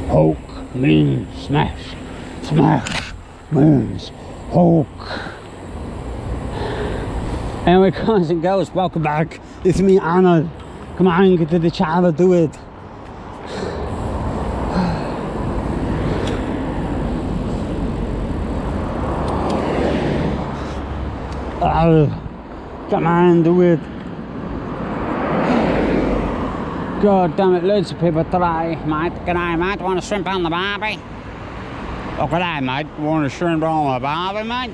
Hulk means smash. Smash means Hulk. Anyway, guys and girls, welcome back. It's me, Arnold. Come on, get to the channel, do it. Come on, do it. God damn it, loads of people today, mate. G'day, mate. Want a shrimp on the barbie? Oh, g'day, mate. Want a shrimp on the barbie, mate?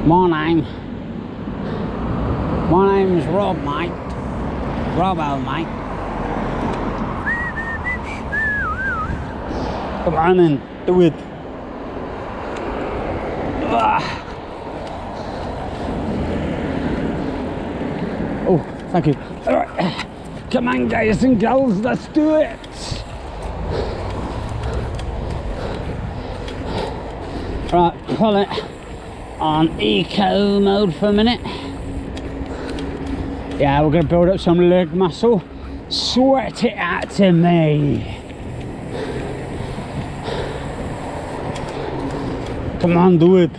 My name's Rob, mate. Robbo, mate. Come on in, do it. Oh, thank you. All right, come on, guys and girls, let's do it. Right, pull it on eco mode for a minute. Yeah, we're gonna build up some leg muscle. Sweat it out to me. Come on, do it.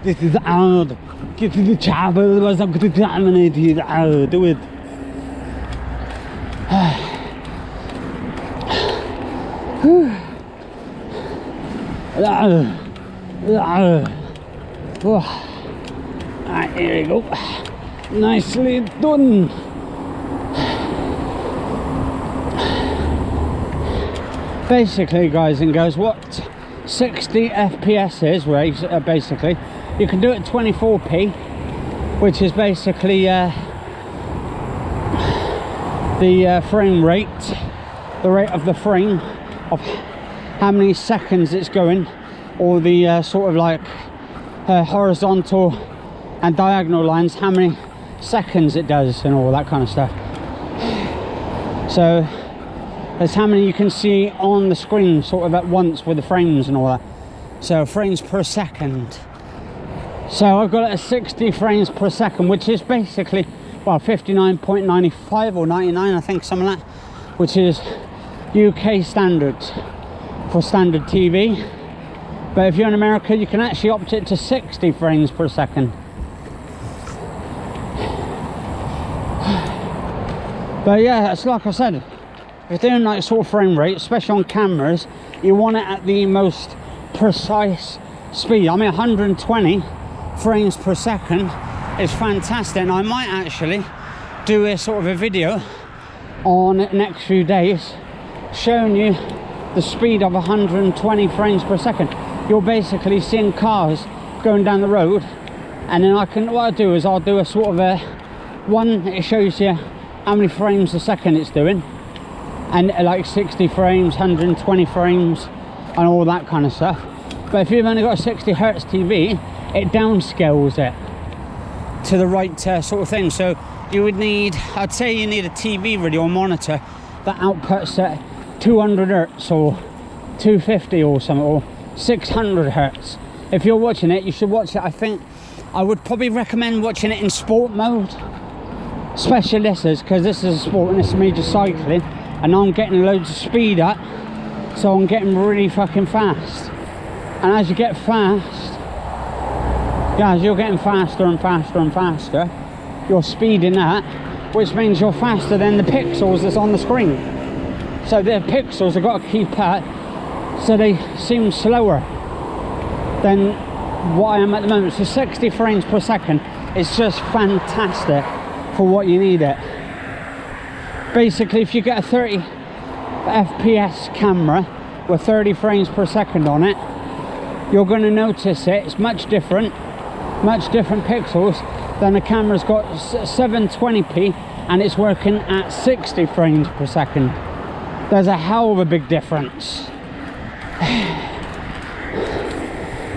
This is Arnold. Get to the chopper, otherwise I'm going to dominate you. Do it. Alright, here we go. Nicely done. Basically, guys and girls, what 60 FPS is, right? Basically, you can do it at 24p, which is basically the frame rate, the rate of the frame of how many seconds it's going, or the sort of like horizontal and diagonal lines, how many seconds it does, and all that kind of stuff. So that's how many you can see on the screen sort of at once with the frames and all that. So frames per second. So I've got it at 60 frames per second, which is basically, well, 59.95 or 99, I think, something like that, which is UK standards for standard TV. But if you're in America, you can actually opt it to 60 frames per second. But yeah, it's like I said, if you're doing like sort of frame rate, especially on cameras, you want it at the most precise speed. I mean, 120 frames per second is fantastic, and I might actually do a sort of a video on the next few days showing you the speed of 120 frames per second. You're basically seeing cars going down the road, and then what I'll do is I'll do a sort of a one, it shows you how many frames a second it's doing, and like 60 frames, 120 frames and all that kind of stuff. But if you've only got a 60 hertz TV, it downscales it to the right sort of thing. So you would need, I'd say you need a TV really, or monitor that outputs at 200 hertz or 250 or something, or 600 hertz. If you're watching it, you should watch it, I think I would probably recommend watching it in sport mode, especially this is, because this is a sport and this is me just cycling, and I'm getting loads of speed up, so I'm getting really fucking fast. And as you get fast, guys, you're getting faster and faster and faster, you're speeding up, which means you're faster than the pixels that's on the screen. So the pixels have got to keep up, so they seem slower than what I am at the moment. So 60 frames per second is just fantastic for what you need it. Basically, if you get a 30 FPS camera with 30 frames per second on it, you're going to notice it's much different pixels than the camera's got 720p and it's working at 60 frames per second. There's a hell of a big difference.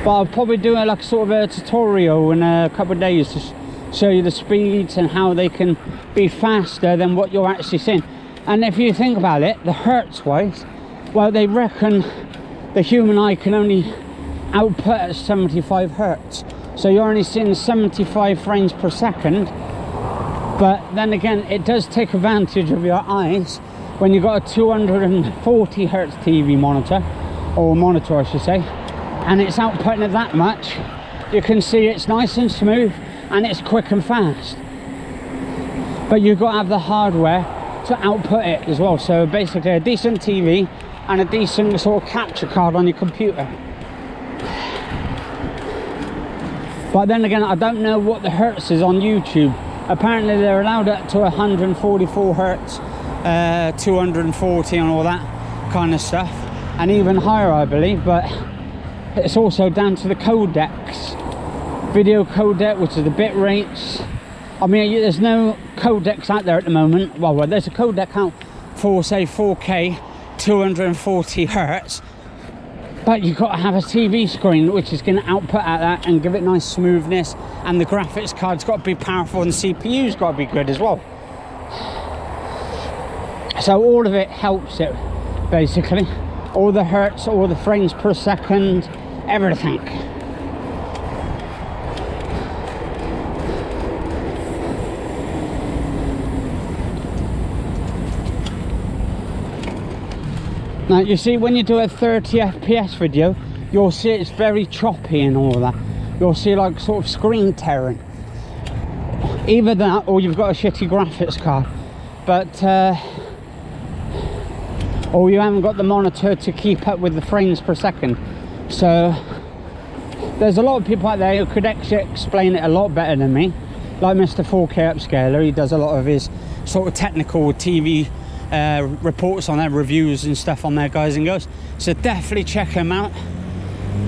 But I'll probably do like sort of a tutorial in a couple of days to show you the speeds and how they can be faster than what you're actually seeing. And if you think about it, the hertz wise, well, they reckon the human eye can only output at 75 hertz, so you're only seeing 75 frames per second. But then again, it does take advantage of your eyes when you've got a 240 hertz TV monitor, or monitor I should say, and it's outputting at that much, you can see it's nice and smooth and it's quick and fast. But you've got to have the hardware to output it as well. So basically a decent TV and a decent sort of capture card on your computer. But then again, I don't know what the hertz is on YouTube. Apparently they're allowed up to 144 hertz, 240 and all that kind of stuff, and even higher I believe. But it's also down to the codecs, video codec, which is the bit rates. I mean, there's no codecs out there at the moment. Well, there's a codec out for say 4K 240 hertz, but you've got to have a TV screen which is going to output at that and give it nice smoothness, and the graphics card's got to be powerful and the CPU's got to be good as well. So all of it helps it, basically. All the hertz, all the frames per second, everything. Now you see, when you do a 30 FPS video, you'll see it's very choppy and all that. You'll see like sort of screen tearing. Either that or you've got a shitty graphics card. But or you haven't got the monitor to keep up with the frames per second. So there's a lot of people out there who could actually explain it a lot better than me. Like Mr. 4K Upscaler, he does a lot of his sort of technical TV reports on their reviews and stuff on there, guys and girls. So definitely check him out.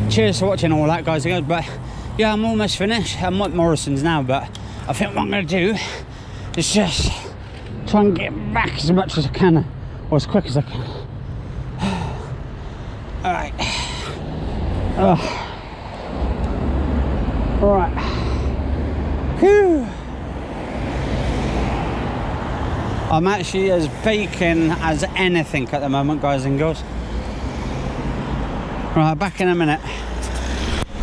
Cheers for watching all that, guys and girls. But yeah, I'm almost finished. I'm at Morrison's now, but I think what I'm going to do is just try and get back as much as I can, or as quick as I can. Alright. Alright. Whew. I'm actually as baking as anything at the moment, guys and girls. Right, back in a minute.